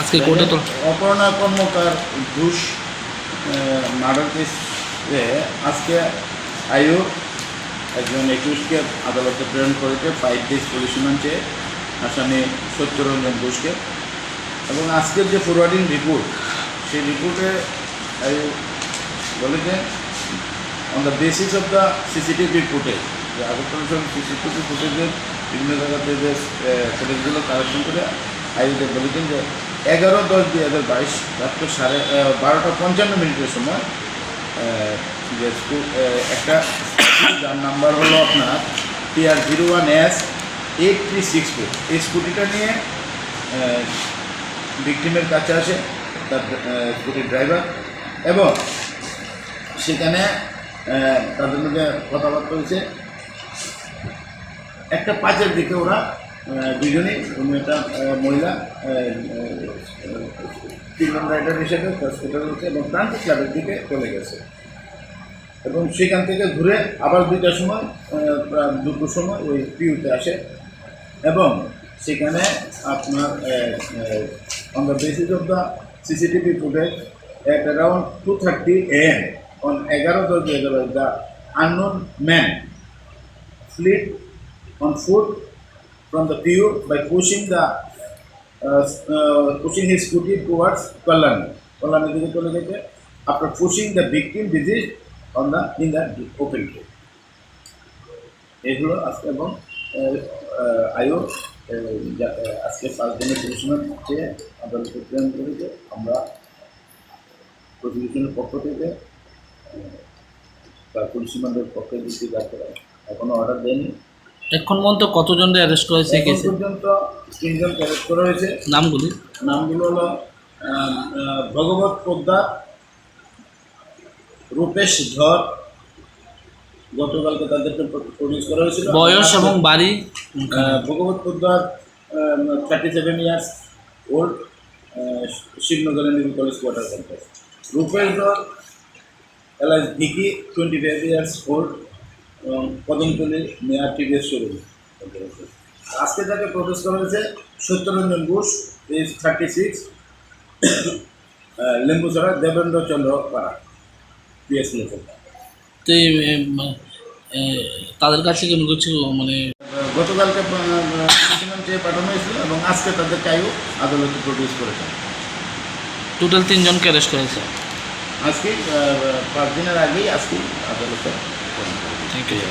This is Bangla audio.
আজকে কোর্টে তো অপর্ণা কর্মকার ঘুষ মার্ডার কেসে আজকে আয়ু একজন একুশকে আদালতে প্রেরণ করেছে 5 days পুলিশ রিমান্ড চেয়ে আসামি সত্যরঞ্জন ঘোষকে। এবং আজকের যে ফরওয়ার্ডিং রিপোর্ট, সেই রিপোর্টে আয়ু বলেছে on the basis of the CCTV footage, যে আগরতলা সিসিটিভি ফুটেজের বিভিন্ন জায়গাতে যে ফুটেজগুলো কালেকশন করে আয়ুতে বলেছেন যে 11/10/2022 রাত্র 12:55 সময় যে একটা যার নাম্বার হলো আপনার TR01S 8364 এই স্কুটিটা নিয়ে ভিকটিমের কাছে আসে তার স্কুটির ড্রাইভার, এবং সেখানে তাদের মধ্যে কথাবার্তা হয়েছে। একটা 5-এর দিকে ওরা দুজনেই, একটা মহিলা তিনজন রাইডার হিসেবে হসপিটাল হচ্ছে এবং প্রান্তিক ক্লাবের দিকে চলে গেছে, এবং সেখান থেকে ঘুরে আবার 2টার সময় 2টোর সময় ওই পিউতে আসে, এবং সেখানে আপনার on the basis of the CCTV footage at around 2:30 AM on 11/10/2022 the unknown man fled on foot from the PU by pushing his scooty towards Kalani দিকে চলে গেছে after pushing the victim disease in the open road. এগুলো আজকে এবং আয়ু আজকে 5 দিনের পুলিশ রিমান্ড চেয়ে আদালতে প্রেরণ করেছে। আমরা প্রসিকিউশনের পক্ষ থেকে তার পুলিশ রিমান্ডের পক্ষে যুক্তি দাঁড় করা এখনও অর্ডার দেয়নি। এখন পর্যন্ত কতজন অ্যারেস্ট করা হয়েছে? এখন পর্যন্ত 3জন অ্যারেস্ট করা হয়েছে। নামগুলো হলো ভগবত পোদ্দার, রূপেশ ধর, গতকালকে তাদেরকে প্রডিউস করা হয়েছিল। বয়স এবং বাড়ি? Bhagwat Poddar 37 years old, Shibnagar NAB college quarter campus. Rupesh Dhar alias Vicky 25 years old, Kadamtali মেয়ার টিভিএস শোরুম। আজকে তাকে প্রডিউস করা হয়েছে সত্যরঞ্জন ঘোষ, এজ 36, লেম্বুছড়া দেবেন্দ্র চন্দ্র পাড়া পিএস লেখক। তো তাদের কাছে কেমন কিছু মানে গতকালকে চেয়ে পাঠানো হয়েছিল এবং আজকে তাদের কাইও আদালতে প্রডিউস করেছে। টোটাল 3জনকে অ্যারেস্ট করেছে আজকে 5 দিনের আগেই আজকে আদালতে। Thank you.